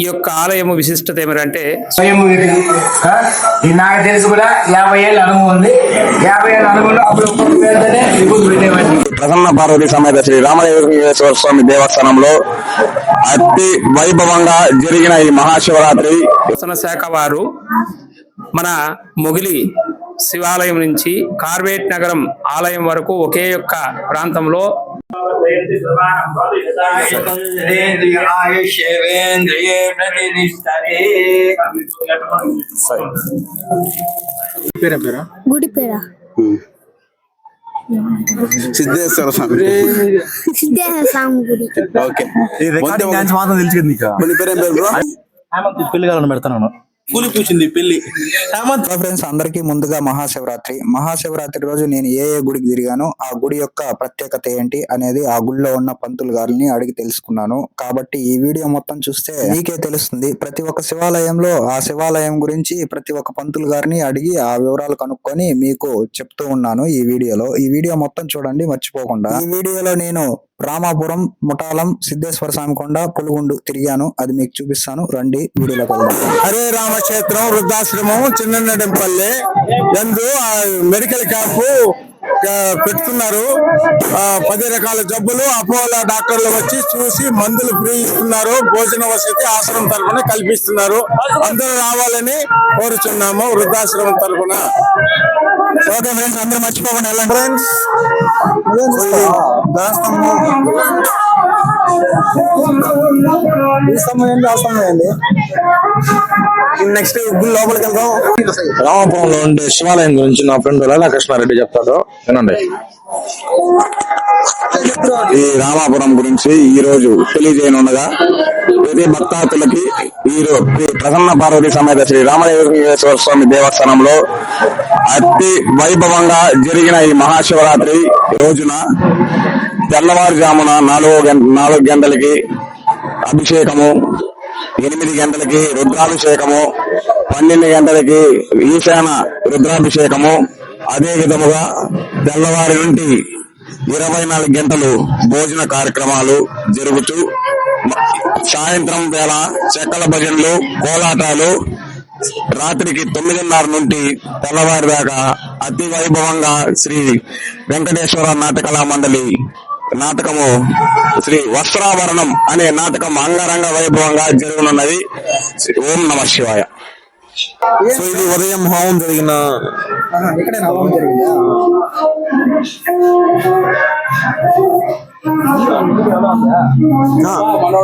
ఈ యొక్క ఆలయము విశిష్టత ఏమిటంటే నాకు తెలుసు కూడా 50 ఏళ్ళ అనుభవం ఉంది. 50 ఏళ్ళ అనుభవంలో అప్పుడు ప్రసన్న పార్వతి సమేత శ్రీ రామలింగేశ్వర స్వామి దేవస్థానంలో అతి వైభవంగా జరిగిన ఈ మహాశివరాత్రి శాఖ వారు మన మొగిలి శివాలయం నుంచి కార్వేట్ నగరం ఆలయం వరకు ఒకే యొక్క ప్రాంతంలో గుడిపేర సిద్ధేశ్వర స్వామి గుడి. ఓకే మాత్రం తెలుసు నీకు పెళ్లి కావాలని పెడతాను కూలి కూర్చుంది పెళ్లి. ఫ్రెండ్స్, అందరికీ ముందుగా మహాశివరాత్రి రోజు నేను ఏ గుడికి తిరిగాను, ఆ గుడి యొక్క ప్రత్యేకత ఏంటి అనేది ఆ గుడిలో ఉన్న పంతులు గారిని అడిగి తెలుసుకున్నాను. కాబట్టి ఈ వీడియో మొత్తం చూస్తే మీకే తెలుస్తుంది. ప్రతి ఒక్క శివాలయంలో ఆ శివాలయం గురించి ప్రతి ఒక్క పంతులు గారిని అడిగి ఆ వివరాలు కనుక్కొని మీకు చెప్తూ ఉన్నాను ఈ వీడియోలో. ఈ వీడియో మొత్తం చూడండి మర్చిపోకుండా. ఈ వీడియోలో నేను రామాపురం, ముఠాలం, సిద్ధేశ్వర స్వామి కొండ, పులుగుండు తిరిగాను. అది మీకు చూపిస్తాను. రండి వీడియోలోకి వెళ్దాం. హరే రామక్షేత్రం వృద్ధాశ్రమం చిన్ననడంపల్లి ఎందు మెడికల్ క్యాంపు పెట్టుకున్నారు. 10 రకాల జబ్బులు అపోలో డాక్టర్లు వచ్చి చూసి మందులు ఫ్రీ ఇస్తున్నారు. భోజన వసతి ఆశ్రమం తరఫున కల్పిస్తున్నారు. అందరూ రావాలని కోరుచున్నాము వృద్ధాశ్రమం తరఫున. ఓకే ఫ్రెండ్స్, అందరూ మర్చిపోకుండా వెళ్ళండి ఫ్రెండ్స్. నెక్స్ట్ లోపలికి వెళ్దాం. రామాపురంలో ఉండే శివాలయం గురించి నా ఫ్రెండ్ లలితాకృష్ణారెడ్డి చెప్తాడు, వినండి. ఈ రామాపురం గురించి ఈ రోజు తెలియజేయనుండగా ప్రతి భక్తాదులకి ఈ ప్రసన్న పార్వతి సమేత శ్రీ రామలింగేశ్వర స్వామి దేవస్థానంలో అతి వైభవంగా జరిగిన ఈ మహాశివరాత్రి రోజున తెల్లవారుజామున 4 గంటలకి అభిషేకము, 8 గంటలకి రుద్రాభిషేకము, 12 గంటలకి ఈశాన రుద్రాభిషేకము, అదే విధముగా తెల్లవారి నుండి 24 గంటలు భోజన కార్యక్రమాలు జరుగుతూ సాయంత్రం వేళ చెక్కల భజనలు, కోలాటాలు, రాత్రికి 9:30 నుండి తెల్లవారి దాకా అతి వైభవంగా శ్రీ వెంకటేశ్వర నాటకళా మండలి నాటకము శ్రీ వస్త్రాభరణం అనే నాటకం అంగరంగ వైభవంగా జరగనున్నది. ఓం నమః శివాయ. సో ఇది ఉదయం హోమం జరిగిన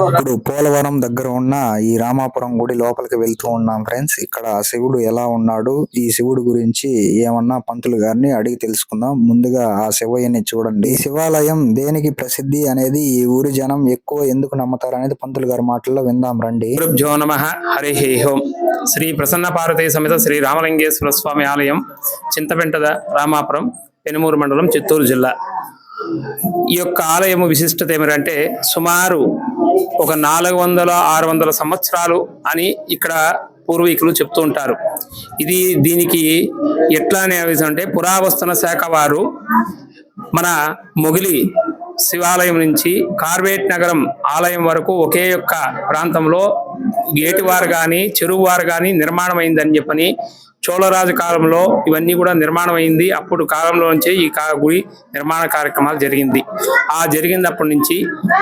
ఇప్పుడు పోలవరం దగ్గర ఉన్న ఈ రామాపురం గుడి లోపలికి వెళ్తూ ఉన్నాం ఫ్రెండ్స్. ఇక్కడ శివుడు ఎలా ఉన్నాడు, ఈ శివుడు గురించి ఏమన్నా పంతులు గారిని అడిగి తెలుసుకుందాం. ముందుగా ఆ శివయ్యని చూడండి. ఈ శివాలయం దేనికి ప్రసిద్ధి అనేది, ఈ ఊరి జనం ఎక్కువ ఎందుకు నమ్ముతారు అనేది పంతులు గారి మాటల్లో విందాం రండి. గురుభ్యో నమః. హరి ఓం. శ్రీ ప్రసన్న పార్వతీ సమేత శ్రీ రామలింగేశ్వర స్వామి ఆలయం, చింతపెంటద, రామాపురం, పెనుమూరు మండలం, చిత్తూరు జిల్లా. ఈ యొక్క ఆలయము విశిష్టత ఏమిటంటే సుమారు ఒక 400-600 సంవత్సరాలు అని ఇక్కడ పూర్వీకులు చెప్తూ ఉంటారు. దీనికి ఎట్లా అంటే పురావస్తన శాఖ వారు మన మొగిలి శివాలయం నుంచి కార్వేట్ నగరం ఆలయం వరకు ఒకే యొక్క ప్రాంతంలో గేటువారు కానీ చెరువువారు కానీ నిర్మాణం అయిందని చెప్పని చోళరాజు కాలంలో ఇవన్నీ కూడా నిర్మాణం అయింది. అప్పుడు కాలంలో నుంచే ఈ గుడి నిర్మాణ కార్యక్రమాలు జరిగినప్పటి నుంచి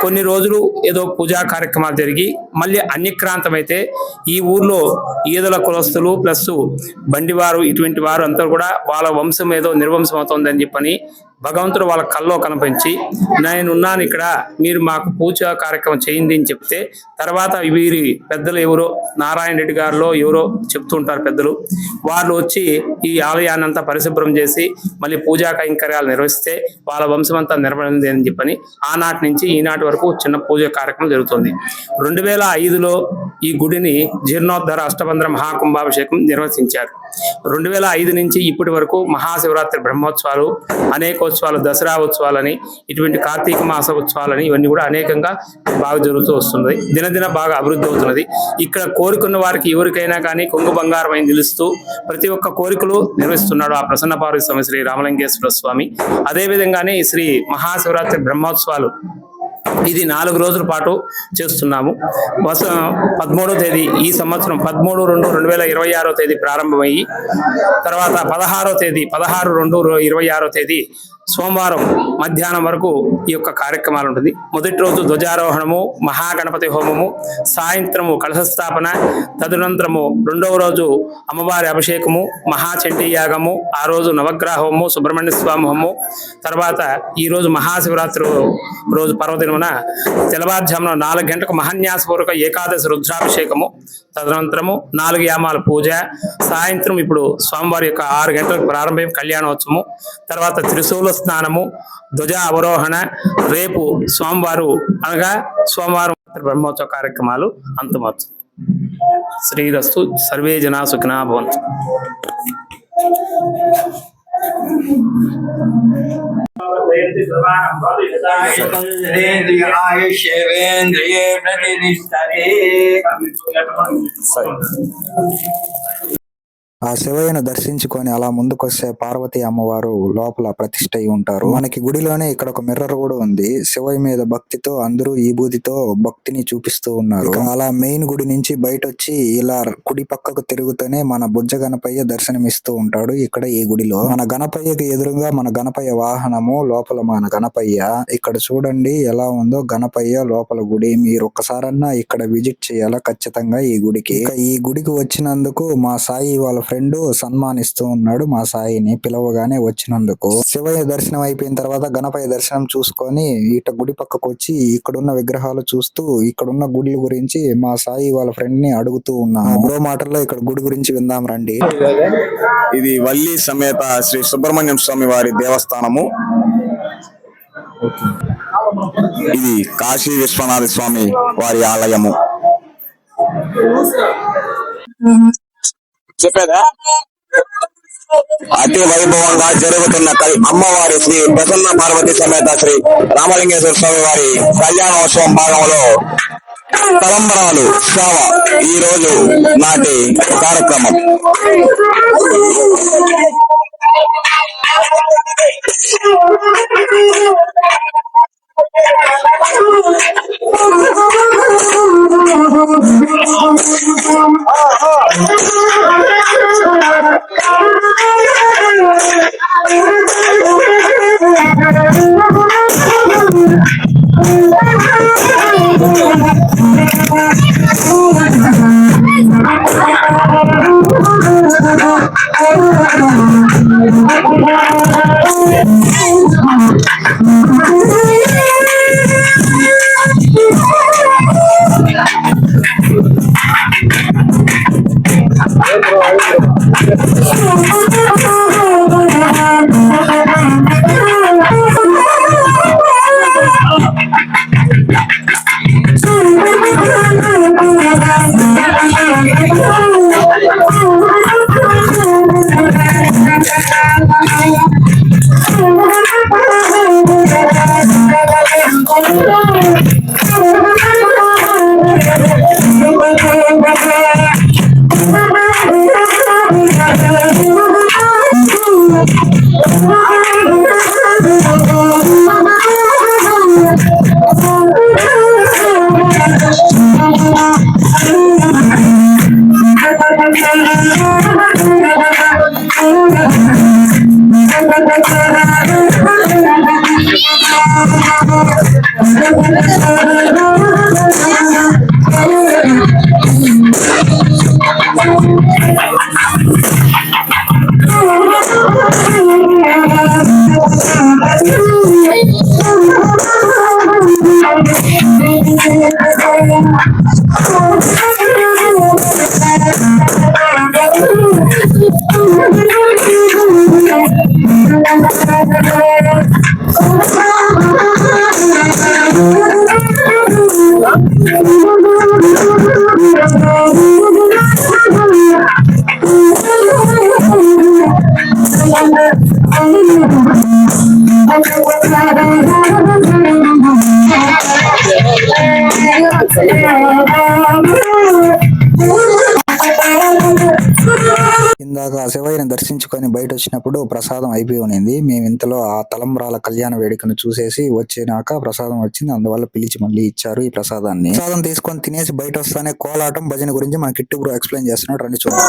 కొన్ని రోజులు ఏదో పూజా కార్యక్రమాలు జరిగి మళ్ళీ అన్యక్రాంతమైతే ఈ ఊర్లో ఈదల కులస్తులు ప్లస్ బండివారు ఇటువంటి వారు అంతా కూడా వాళ్ళ వంశం ఏదో నిర్వంశం అవుతుందని చెప్పని భగవంతుడు వాళ్ళ కల్లో కనిపించి నేనున్నాను ఇక్కడ, మీరు మాకు పూజ కార్యక్రమం చేయండి అని చెప్తే తర్వాత వీరి పెద్దలు ఎవరో నారాయణ రెడ్డి గారిలో ఎవరో చెప్తుంటారు పెద్దలు, వాళ్ళు వచ్చి ఈ ఆలయాన్ని అంతా పరిశుభ్రం చేసి మళ్ళీ పూజా కైంకర్యాలు నిర్వహిస్తే వాళ్ళ వంశం అంతా నిర్వహింది అని చెప్పని ఆనాటి నుంచి ఈనాటి వరకు చిన్న పూజ కార్యక్రమం జరుగుతుంది. 2005లో ఈ గుడిని జీర్ణోద్ధర అష్టబంధర మహాకుంభాభిషేకం నిర్వహించారు. 2005 నుంచి ఇప్పటి వరకు మహాశివరాత్రి బ్రహ్మోత్సవాలు, అనేకోత్సవాలు, దసరా ఉత్సవాలని, ఇటువంటి కార్తీక మాస ఉత్సవాలని ఇవన్నీ కూడా అనేకంగా బాగా జరుగుతూ వస్తుంది. దినదిన బాగా అభివృద్ధి అవుతున్నది. ఇక్కడ కోరుకున్న వారికి ఎవరికైనా కానీ కొంగు బంగారమై నిలుస్తూ ప్రతి ఒక్క కోరికలు నిర్వహిస్తున్నాడు ఆ ప్రసన్న పార్వతీ స్వామి శ్రీ రామలింగేశ్వర స్వామి. అదేవిధంగానే శ్రీ మహాశివరాత్రి బ్రహ్మోత్సవాలు ఇది 4 రోజుల పాటు చేస్తున్నాము. 13వ తేదీ ఈ సంవత్సరం 13/2/2026 తేదీ ప్రారంభమయ్యి తర్వాత 16/2/26 తేదీ సోమవారం మధ్యాహ్నం వరకు ఈ యొక్క కార్యక్రమాలు ఉంటుంది. మొదటి రోజు ధ్వజారోహణము, మహాగణపతి హోమము, సాయంత్రము కలశస్థాపన, తదనంతరము రెండవ రోజు అమ్మవారి అభిషేకము, మహాచండీ యాగము, ఆ రోజు నవగ్రహ హోమము, సుబ్రహ్మణ్య స్వామి హోమము, తర్వాత ఈ రోజు మహాశివరాత్రి రోజు పర్వదినమున తెల్లవారుజామున 4 గంటలకు మహాన్యాసపూర్వక ఏకాదశి రుద్రాభిషేకము, తదనంతరము 4 యామాల పూజ, సాయంత్రం ఇప్పుడు స్వామివారి యొక్క 6 గంటలకు ప్రారంభం కళ్యాణోత్సవము, తర్వాత త్రిశూల స్నానము, ధ్వజ అవరోహణ, రేపు సోమవారం అనగా సోమవారం బ్రహ్మోత్సవ కార్యక్రమాలు అంతమవుతాయి. శ్రీరస్తు. సర్వే జనా సుఖినో భవంతు. ఆ శివయ్యను దర్శించుకొని అలా ముందుకొస్తే పార్వతీ అమ్మవారు లోపల ప్రతిష్ఠ అయి ఉంటారు. మనకి గుడిలోనే ఇక్కడ ఒక మిర్రర్ కూడా ఉంది. శివయ్య మీద భక్తితో అందరూ ఈ బూదితో భక్తిని చూపిస్తూ ఉన్నారు. అలా మెయిన్ గుడి నుంచి బయట వచ్చి ఇలా కుడి పక్కకు తిరుగుతూనే మన బుజ్జ గణపయ్య దర్శనమిస్తూ ఉంటాడు. ఇక్కడ ఈ గుడిలో మన గణపయ్యకి ఎదురుగా మన గణపయ్య వాహనము, లోపల మన గణపయ్య. ఇక్కడ చూడండి ఎలా ఉందో గణపయ్య లోపల గుడి. మీరు ఒక్కసారన్నా ఇక్కడ విజిట్ చేయాలా ఖచ్చితంగా ఈ గుడికి. ఈ గుడికి వచ్చినందుకు మా సాయి వాళ్ళ ఫ్రెండ్ సన్మానిస్తూ ఉన్నాడు మా సాయిని పిలవగానే వచ్చినందుకు. శివయ్య దర్శనం అయిపోయిన తర్వాత గణపయ్య దర్శనం చూసుకొని ఇట గుడి పక్కకు వచ్చి ఇక్కడున్న విగ్రహాలు చూస్తూ ఇక్కడున్న గుడి గురించి మా సాయి వాళ్ళ ఫ్రెండ్ ని అడుగుతూ ఉన్నాను. బ్రో మాటల్లో ఇక్కడ గుడి గురించి విందాం రండి. ఇది వల్లి సమేత శ్రీ సుబ్రహ్మణ్యం స్వామి వారి దేవస్థానము. ఇది కాశీ విశ్వనాథ స్వామి వారి ఆలయము. చెప్పేదా అతి వైభవంగా జరుగుతున్న అమ్మవారి శ్రీ ప్రసన్న పార్వతి సమేత శ్రీ రామలింగేశ్వర స్వామి వారి కళ్యాణోత్సవం భాగంలో తలంబరాలు సేవ ఈ రోజు నాటి కార్యక్రమం. ఇందాక శివయ్యని దర్శించుకొని బయట వచ్చినప్పుడు ప్రసాదం అయిపోయి ఉన్నింది. మేము ఇంతలో ఆ తలంబ్రాల కళ్యాణ వేడుకను చూసేసి వచ్చినాక ప్రసాదం వచ్చింది, అందువల్ల పిలిచి మళ్ళీ ఇచ్చారు ఈ ప్రసాదాన్ని. ప్రసాదం తీసుకొని తినేసి బయట వస్తానే కోలాటం భజన గురించి మన కిట్టు బ్రో ఎక్స్ప్లెయిన్ చేస్తున్నాడు, రండి చూద్దాం.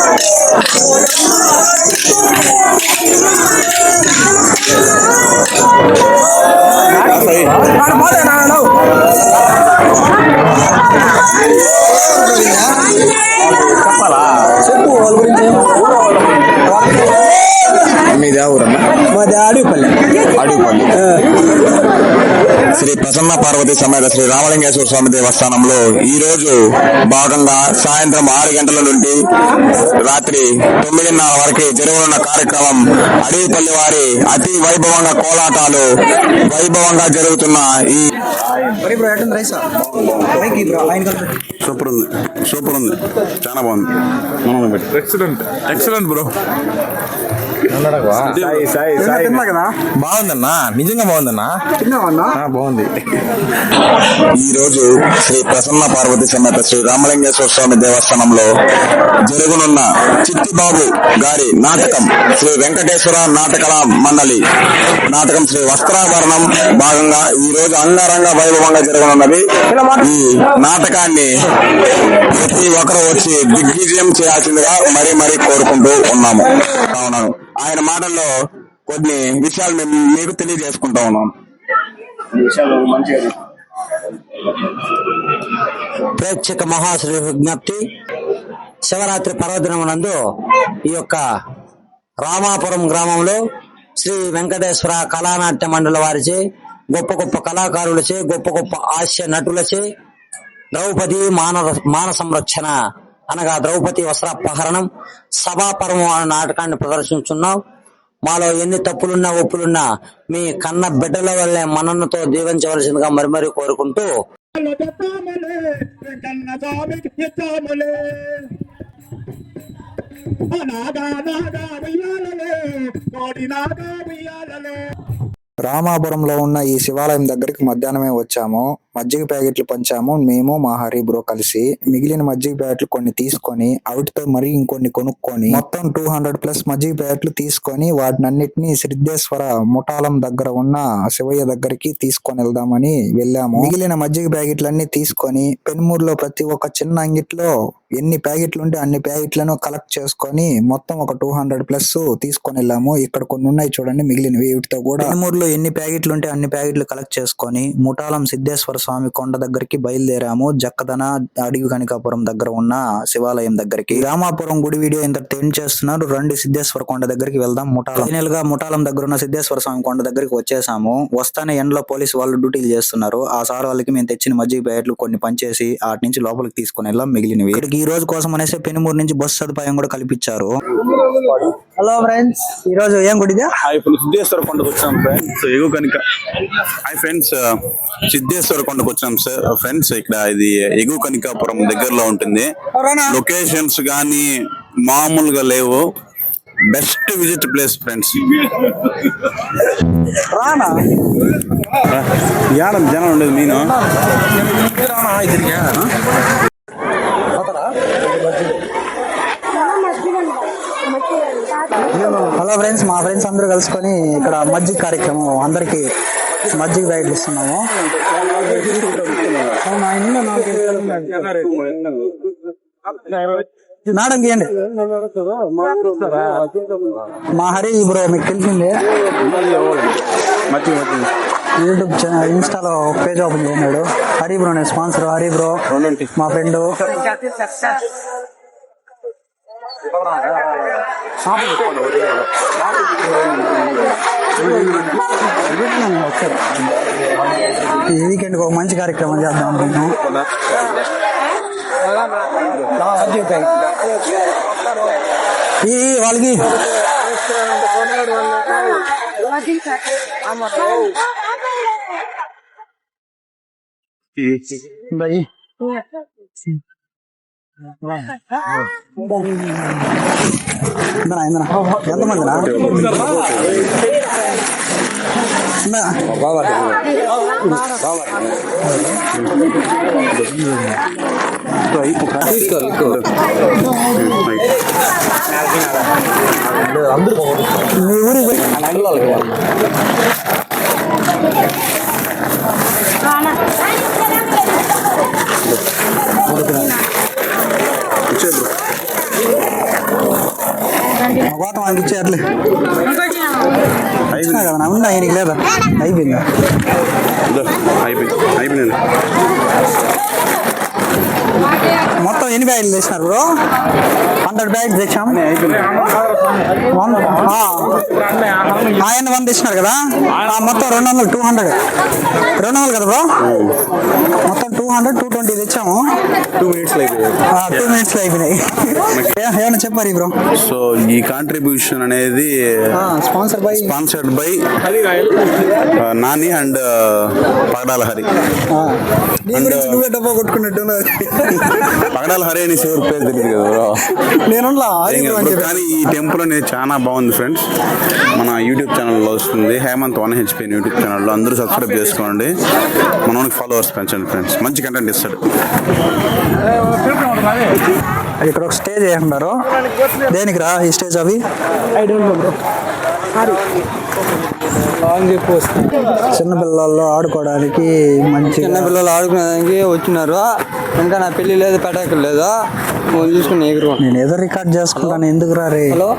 మీది ఊరన్నా? మాది అడవిపల్లి. అడవిపల్లి. శ్రీ ప్రసన్న పార్వతి సమేత శ్రీ రామలింగేశ్వర స్వామి దేవస్థానంలో ఈ రోజు భాగంగా సాయంత్రం 6 గంటల నుండి రాత్రి 9:30 వరకు జరగనున్న కార్యక్రమం అడవిపల్లి వారి అతి వైభవంగా కోలాటాలు వైభవంగా జరుగుతున్న ఈ సూపర్ ఉంది, సూపర్ ఉంది, చాలా బాగుంది. Excellent bro. బాగుందన్నా, నిజంగా బాగుందన్నా, బాగుంది. ఈ రోజు శ్రీ ప్రసన్న పార్వతి సమేత శ్రీ రామలింగేశ్వర స్వామి దేవస్థానంలో జరుగునున్న చిట్టిబాబు గారి నాటకం శ్రీ వెంకటేశ్వర నాటకల మండలి నాటకం శ్రీ వస్త్రాభరణం భాగంగా ఈ రోజు అంగరంగ వైభవంగా జరగనున్నది. ఈ నాటకాన్ని ప్రతి ఒక్కరు వచ్చి దిగ్విజయం చేయాల్సిందిగా మరీ కోరుకుంటూ ఉన్నాము. అవును, ఆయన మాటల్లో కొన్ని విషయాలు మేము మీకు తెలియజేసుకుంటా ఉన్నాం. ప్రేక్షక మహాశ్రీ విజ్ఞప్తి, శివరాత్రి పర్వదినమునందు ఈ యొక్క రామాపురం గ్రామంలో శ్రీ వెంకటేశ్వర కళానాట్య మండలి వారిచే గొప్ప గొప్ప కళాకారులచే గొప్ప గొప్ప హాస్య నటులచే ద్రౌపది మాన సంరక్షణ అనగా ద్రౌపది వస్త్రాపహరణం సభాపర్వం అనే నాటకాన్ని ప్రదర్శించున్నాం. మాలో ఎన్ని తప్పులున్నా ఒప్పులున్నా మీ కన్న బిడ్డల వల్లే మనన్నతో దీవించవలసిందిగా మరీ కోరుకుంటూ రామాపురంలో ఉన్న ఈ శివాలయం దగ్గరికి మధ్యాహ్నమే వచ్చాము. మజ్జిగ ప్యాకెట్లు పంచాము మేము, మా హరి బ్రో కలిసి. మిగిలిన మజ్జిగ ప్యాకెట్లు కొన్ని తీసుకొని వాటితో మరి ఇంకొన్ని కొనుక్కొని మొత్తం 200+ మజ్జిగ ప్యాకెట్లు తీసుకొని వాటినన్నిటినీ సిద్ధేశ్వర ముఠాలం దగ్గర ఉన్న శివయ్య దగ్గరికి తీసుకొని వెళ్దామని వెళ్ళాము. మిగిలిన మజ్జిగ ప్యాకెట్లన్నీ తీసుకొని పెనుమూరులో ప్రతి ఒక్క చిన్న అంగిట్లో ఎన్ని ప్యాకెట్లు ఉంటే అన్ని ప్యాకెట్లను కలెక్ట్ చేసుకొని మొత్తం ఒక 200+ తీసుకొని వెళ్ళాము. ఇక్కడ కొన్ని ఉన్నాయి చూడండి మిగిలినవి. వీటితో కూడా పెనుమూరులో ఎన్ని ప్యాకెట్లు ఉంటే అన్ని ప్యాకెట్లు కలెక్ట్ చేసుకొని ముఠాలం సిద్ధేశ్వర స్వామి కొండ దగ్గరికి బయలుదేరాము. జక్కదన అడవి కనికాపురం దగ్గర ఉన్న శివాలయం దగ్గరికి. రామాపురం గుడి వీడియో ఇంత ఎండ్ చేస్తున్నారు. రండి సిద్ధేశ్వర కొండ దగ్గరికి వెళ్దాం. ఫైనల్ గా ముఠాలం దగ్గర ఉన్న సిద్ధేశ్వర స్వామి కొండ దగ్గరికి వచ్చేసాము. వస్తానే ఎండలో పోలీసు వాళ్ళు డ్యూటీలు చేస్తున్నారు. ఆ సార్ వాళ్ళకి మేము తెచ్చిన మజ్జిగ ప్యాకెట్లు కొన్ని పంచేసి వాటి నుంచి లోపలికి తీసుకుని వెళ్ళాం. మిగిలినవి ఇక్కడికి ఈ రోజు కోసం అనేసి పెనుమూరు నుంచి బస్సు సదుపాయం కూడా కల్పించారు. హలో ఫ్రెండ్స్, ఈ రోజు ఏం గుడిదా? సిద్ధేశ్వర కొండకు వచ్చాం ఫ్రెండ్స్. ఎగువ కనిక. హాయ్ ఫ్రెండ్స్, సిద్ధేశ్వర కొండకు వచ్చాం సార్ ఫ్రెండ్స్. ఇక్కడ ఇది ఎగువ కనికాపురం దగ్గరలో ఉంటుంది. లొకేషన్స్ గానీ మామూలుగా లేవు. Best visit place friends. Yanam జనం ఉండేది మీను. హలో ఫ్రెండ్స్, మా ఫ్రెండ్స్ అందరూ కలుసుకొని ఇక్కడ మజ్జిగ కార్యక్రమం అందరికి మజ్జిగ ప్యాకెట్లు ఇస్తున్నాము. మేడం గీయండి. మా హరి బ్రో మీకు తెలిసిందే, యూట్యూబ్ ఇన్స్టాలో పేజ్ ఓపెన్ చేసినాడు. హరి బ్రో నేను స్పాన్సర్. హరి బ్రో మా ఫ్రెండ్. ఈ వీకెండ్ ఒక మంచి కార్యక్రమం చేద్దాం అనుకుంటున్నాం. వాళ్ళకి బాయ్ ఎంతమందినా? మీ ఊరికి పోయి గోతం ఆయనకి ఇచ్చేయట్లే ఇచ్చినా కదా నా ఉందా ఆయనకి లేదా అయిపోయిందా అయిపోయింది మొత్తం ఎన్ని బ్యాగులు తెచ్చినారు బ్రో 100 బ్యాగులు తెచ్చాం ఆయన 100 తెచ్చినారు కదా మొత్తం 200 200 కదా బ్రో మొత్తం 220 తెచ్చాము 2 minutes 2 minutes లో అయిపోయినాయి ఏమైనా చెప్పారు బ్రో సో ఈ కాంట్రిబ్యూషన్ అనేది స్పాన్సర్డ్ బై నాని అండ్ పగడాల హరి నువ్వే డబ్బా కొట్టుకున్నట్టు పగడాల హరి అని ఎవరు పేరు తెలియదు కదా బ్రో నేను కానీ ఈ టెంపుల్ అనేది చాలా బాగుంది ఫ్రెండ్స్. మన యూట్యూబ్ ఛానల్లో వస్తుంది, హేమంత్ 1HP యూట్యూబ్ ఛానల్లో. అందరూ సబ్స్క్రైబ్ చేసుకోండి, మనకి ఫాలోవర్స్ పెంచండి ఫ్రెండ్స్. మంచి కంటెంట్ ఇస్తాడు. ఇక్కడ ఒక స్టేజ్ వేస్తున్నారు. దేనికి రా ఈ స్టేజ్? అవి చిన్నపిల్లలు ఆడుకోవడానికి మంచి చిన్నపిల్లలు ఆడుకునేదానికి వచ్చినారు. ఇంకా నా పెళ్లి లేదు, పెట్టక లేదు, చూసుకుని ఎగురు. నేను ఏదో రికార్డ్ చేసుకుంటాను, ఎందుకు రే? హలో,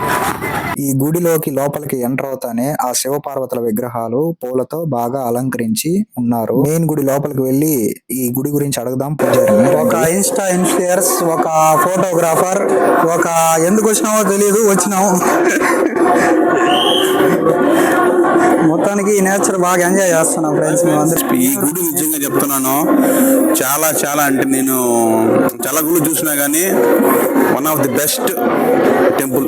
ఈ గుడిలోకి లోపలికి ఎంటర్ అవుతానే ఆ శివపార్వతుల విగ్రహాలు పూలతో బాగా అలంకరించి ఉన్నారు. మెయిన్ గుడి లోపలికి వెళ్ళి ఈ గుడి గురించి అడుగుదాం పూజారిని. ఒక ఇన్స్టా ఇన్ఫ్లుయర్స్, ఒక ఫోటోగ్రాఫర్, ఒక ఎందుకు వచ్చినామో తెలియదు, వచ్చినాము. మొత్తానికి ఈ నేచర్ బాగా ఎంజాయ్ చేస్తున్నాం ఫ్రెండ్స్. ఈ గుడి నిజంగా చెప్తున్నాను, చాలా చాలా అంటే నేను చాలా గుళ్ళు చూసినా కానీ one of the best temple.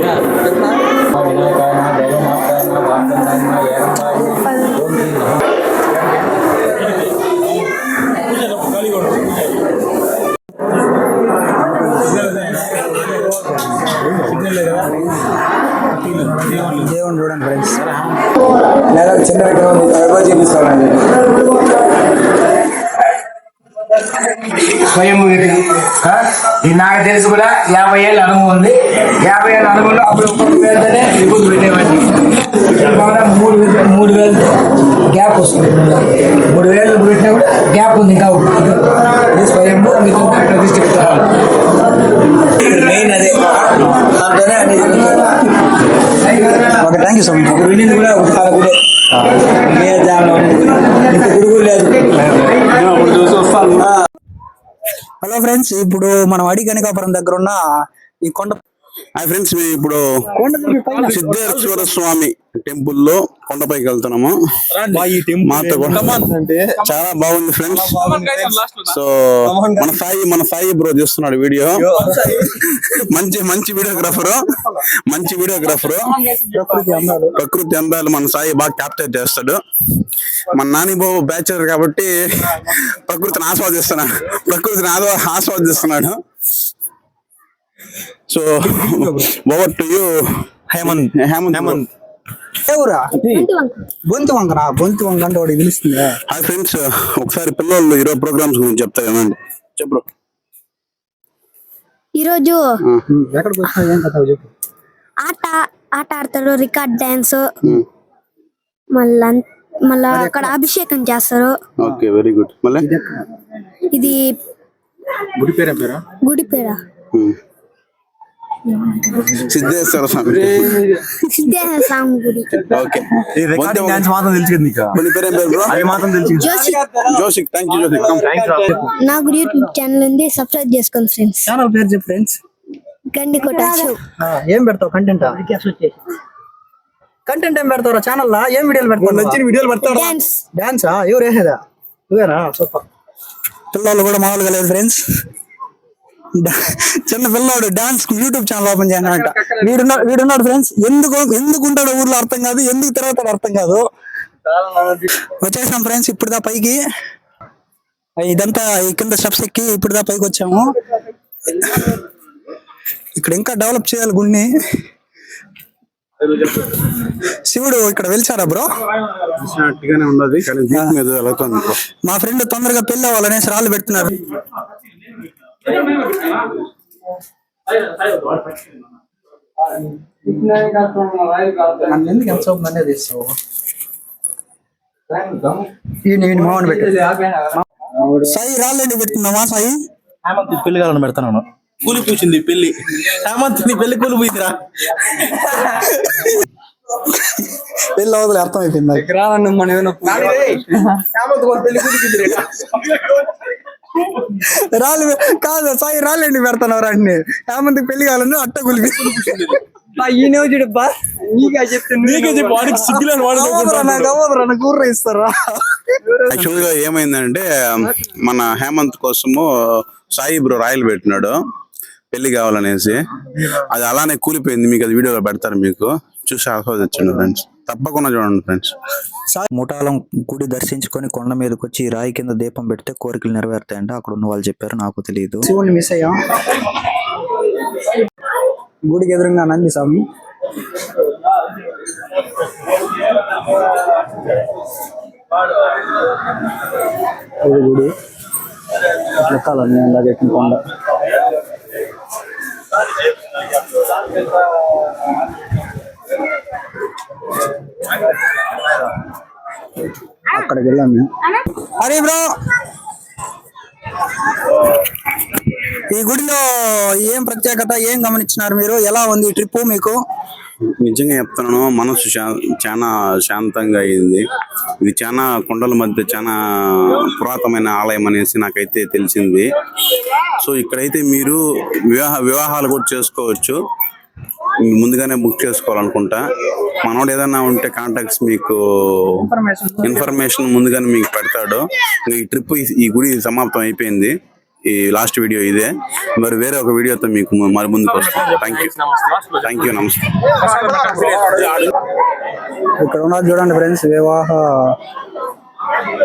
దేవుని చూడండి ఫ్రెండ్స్. చిన్న చూపిస్తానండి. స్వయం ఇది నాకు తెలుసు కూడా 50 ఏళ్ళ అనుభవం ఉంది. 50 ఏళ్ళ అనుభవంలో అప్పుడు ఒక్కొక్క వేలతోనే విభూతి పెట్టేవాడిని. 3 వేలు గ్యాప్ వస్తుంది. 3 వేలు పెట్టినా కూడా గ్యాప్ ఉంది. ఇంకా ఇది స్వయం మీతో ప్రతిష్ఠిస్తారు. మెయిన్ అదే దాంతోనే అనేది. Okay, thank you so much. వినింది కూడా ఒక కాల గుడే గురువు లేదు. హలో ఫ్రెండ్స్, ఇప్పుడు మనం అడి కనకాపురం దగ్గర ఉన్న ఈ కొండ ఫ్రెండ్స్, మేము ఇప్పుడు సిద్ధేశ్వర స్వామి టెంపుల్ లో కొండపైకి వెళ్తున్నాము. మాతో చాలా బాగుంది ఫ్రెండ్స్. సో మన సాయి బ్రో చేస్తున్నాడు వీడియో. మంచి వీడియోగ్రాఫర్. ప్రకృతి అందాలు మన సాయి బాగా క్యాప్చర్ చేస్తాడు. మన నాని బాబు బ్యాచులర్ కాబట్టి ప్రకృతిని ఆస్వాదిస్తున్నాడు. So over to you Hemant. బొంతు వంక అంటే వాడు పిలుస్తుంది. హాయ్ ఫ్రెండ్స్, ఒకసారి పిల్లలు ఈరోజు ప్రోగ్రామ్స్ గురించి చెప్తా కదండి. చెప్పు. ఈరోజు ఎక్కడికి వచ్చినా ఏం కథ చెప్పు. ఆట ఆడతారు, రికార్డ్ డాన్స్, మళ్ళా అక్కడ అభిషేకం చేస్తారు. Okay, very good. మళ్ళీ ఇది గుడి పేర సిద్ధేశ్వర స్వామి గుడి. ఓకే, మాత్రం తెలుసు కదా నీకు. అది మాత్రం తెలుసు. జోషిక్, థ్యాంక్ యూ జోషిక్. నాకు యూట్యూబ్ ఛానల్ ఉంది, సబ్స్క్రైబ్ చేసుకోండి ఫ్రెండ్స్. ఛానల్ పేరు చెప్పు ఫ్రెండ్స్. గండికోట. ఏం పెడతావు కంటెంట్? ఏం పెడతావు ఛానల్? ఏం వీడియోలు పెడతావు? నచ్చిన వీడియోలు పెడతావు. డాన్సా? ఎవరు వేసేదా? నువ్వేనా? సూపర్. పిల్లలు కూడా మామూలుగా లేదు ఫ్రెండ్స్. చిన్న పిల్లాడు డాన్స్ యూట్యూబ్ ఛానల్ ఓపెన్ చేయనంట. వీడున్నాడు ఫ్రెండ్స్. ఎందుకు ఉంటాడో ఊర్లో అర్థం కాదు, ఎందుకు తిరుగుతాడో అర్థం కాదు. వచ్చేసాం ఫ్రెండ్స్ ఇప్పుడుదా పైకి. ఇదంతా కింద స్టెప్స్ ఎక్కి ఇప్పుడుదా పైకి వచ్చాము. ఇక్కడ ఇంకా డెవలప్ చేయాలి గుడిని. శివుడు ఇక్కడ వెలిచారా బ్రో? చూసినట్టుగానే ఉన్నది కానీ దీపం ఏదో వెళ్తుంది. మా ఫ్రెండ్ తొందరగా పెళ్లి అవ్వాలనేసి రాళ్ళు పెడుతున్నారు. ఎందుకు ఎంత అనేది మామని పెట్టి సాయి రాళ్ళండి పెట్టుకున్నావా సాయి? హేమంత్ పెళ్లి కావాలని పెడతాను. కూలి పూసింది పెళ్లి. హేమంత్ నీ పెళ్లి కూలి పూసిరా. పెళ్లి అవతల అర్థం అయిపోయింది. రాళ్ళు కాదు సాయి రాళ్ళండి పెడతాను అన్ని. హేమంత్కి పెళ్లి కావాలని అట్ట కూలి కూర ఇస్తారా? యాక్చువల్ గా ఏమైందంటే మన హేమంత్ కోసము సాయి బ్రో రాయలు పెట్టినాడు పెళ్లి కావాలనేసి. అది అలానే కూలిపోయింది. మీకు అది వీడియోలో పెడతారు, మీకు చూసి ఆస్వాదించండి ఫ్రెండ్స్. తప్పకుండా చూడండి ఫ్రెండ్స్. ముఠాలం గుడి దర్శించుకొని కొండ మీదకి వచ్చి రాయి కింద దీపం పెడితే కోరికలు నెరవేరుతాయంట. అక్కడ ఉన్న వాళ్ళు చెప్పారు, నాకు తెలియదు. శివుని మిస్ అయ్యాం. గుడికి ఎదురుగా నంది స్వామి. గుడి లెక్కాలని అలా పెట్టిన కొండ. అక్కడికి వెళ్ళాం మేము. అరే బ్రో, ఈ గుడిలో ఏం ప్రత్యేకత, ఏం గమనించినారు మీరు? ఎలా ఉంది ఈ ట్రిప్ మీకు? నిజంగా చెప్తున్నాను, మనసు చాలా శాంతంగా అయింది. ఇది చాలా కొండల మధ్య చాలా పురాతనమైన ఆలయం అనేసి నాకైతే తెలిసింది. సో ఇక్కడైతే మీరు వివాహాలు కూడా చేసుకోవచ్చు. ముందుగానే బుక్ చేసుకోవాలనుకుంటా. మనోడు ఏదైనా ఉంటే కాంటాక్ట్స్ మీకు ఇన్ఫర్మేషన్ ముందుగానే మీకు పెడతాడు. ఈ ట్రిప్ ఈ గుడి సమాప్తం అయిపోయింది. ఈ లాస్ట్ వీడియో ఇదే. మరి వేరే ఒక వీడియోతో మీకు మరి ముందుకు వస్తాను. థ్యాంక్ యూ నమస్తే. ఇక్కడ ఉన్నది చూడండి ఫ్రెండ్స్, వివాహ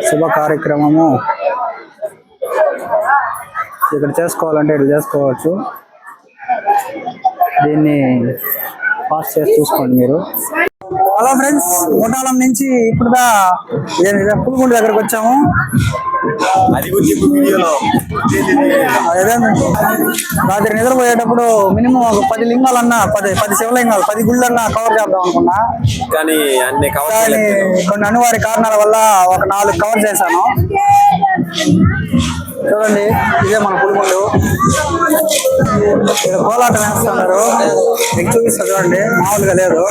శుభ కార్యక్రమము ఇక్కడ చేసుకోవాలంటే ఇక్కడ చేసుకోవచ్చు. దీన్ని పాస్ చేసి చూసుకోండి మీరు. హలో ఫ్రెండ్స్, ముఠాలం నుంచి ఇప్పుడుదా పులిగుండి దగ్గరకు వచ్చాము. రాత్రి నిద్రపోయేటప్పుడు మినిమం ఒక 10 లింగాలన్నా 10 శివలింగాలు 10 గుళ్ళన్నా కవర్ చేద్దాం అనుకున్నా. కానీ కొన్ని అనివార్య కారణాల వల్ల ఒక 4 కవర్ చేశాను. చూడండి, ఇదే మన పులిగుండు. ఇక్కడ కోలాటం వేస్తున్నారు, మీకు చూపిస్తా చూడండి. మామూలుగా లేదు.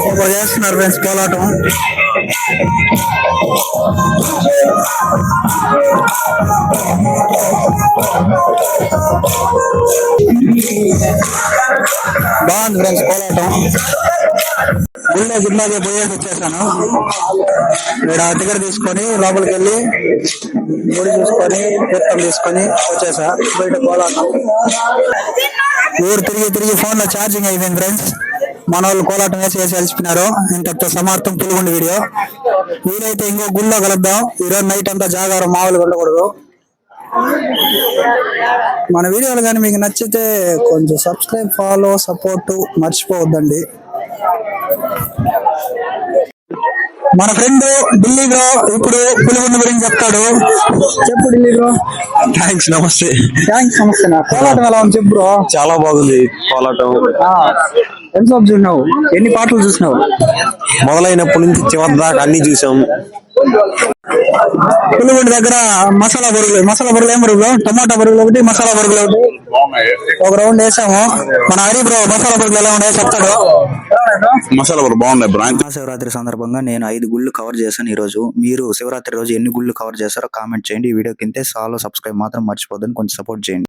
ఇప్పుడు చేస్తున్నారు ఫ్రెండ్స్ కోలాటం. బాగుంది ఫ్రెండ్స్ కోలాటం. గుళ్ళకి పోయేసి వచ్చేసాను. ఇక్కడ టికెట్ తీసుకొని లోపలికి వెళ్ళి గుడి చూసుకొని తీర్థం తీసుకొని వచ్చేసా. బయట కోలాటం ఊరు తిరిగి ఫోన్ లో ఛార్జింగ్ అయిపోయింది ఫ్రెండ్స్. మన వాళ్ళు కోలాటం వేసి అలిసిపోయినారు. ఇంతటితో సమాప్తం పులిగుండి వీడియో. వీలైతే ఇంకో గుళ్ళో కలుద్దాం. ఈరోజు నైట్ అంతా జాగారం మామూలుగా ఉండకూడదు. మన వీడియోలు కానీ మీకు నచ్చితే కొంచెం సబ్స్క్రైబ్, ఫాలో, సపోర్ట్ మర్చిపోవద్దండి. మన ఫ్రెండ్ ఢిల్లీ బ్రో ఇప్పుడు పులిగుండి గురించి చెప్తాడు. చెప్పు ఢిల్లీ బ్రో. థ్యాంక్స్ నమస్తే. నా కోలాటం ఎలా ఉంది చెప్పు బ్రో. చాలా బాగుంది కోలాటం. ఎంతసేపు చూసినావు? ఎన్ని పాటలు చూసినావు? మొదలైనప్పటి నుంచి చివరి దాకా అన్ని చూసాం. పులిగుండి దగ్గర మసాలా బరుగులు ఏం బరుగులు? టమాటా బరుగులు ఒకటి, మసాలా బరుగులు ఒకటి, ఒక రౌండ్ వేసాము. మన హరి బ్రో మసాలా బరుగులు ఎలా ఉన్నాయో చెప్తాడు. మసాలా బరుగులు బాగున్నాయి బ్రో. మహాశివరాత్రి సందర్భంగా నేను 5 గుళ్ళు కవర్ చేశాను ఈ రోజు. మీరు శివరాత్రి రోజు ఎన్ని గుళ్ళు కవర్ చేశారో కామెంట్ చేయండి. ఈ వీడియో కింద సబ్స్క్రైబ్ మాత్రం మర్చిపోద్దని కొంచెం సపోర్ట్ చేయండి.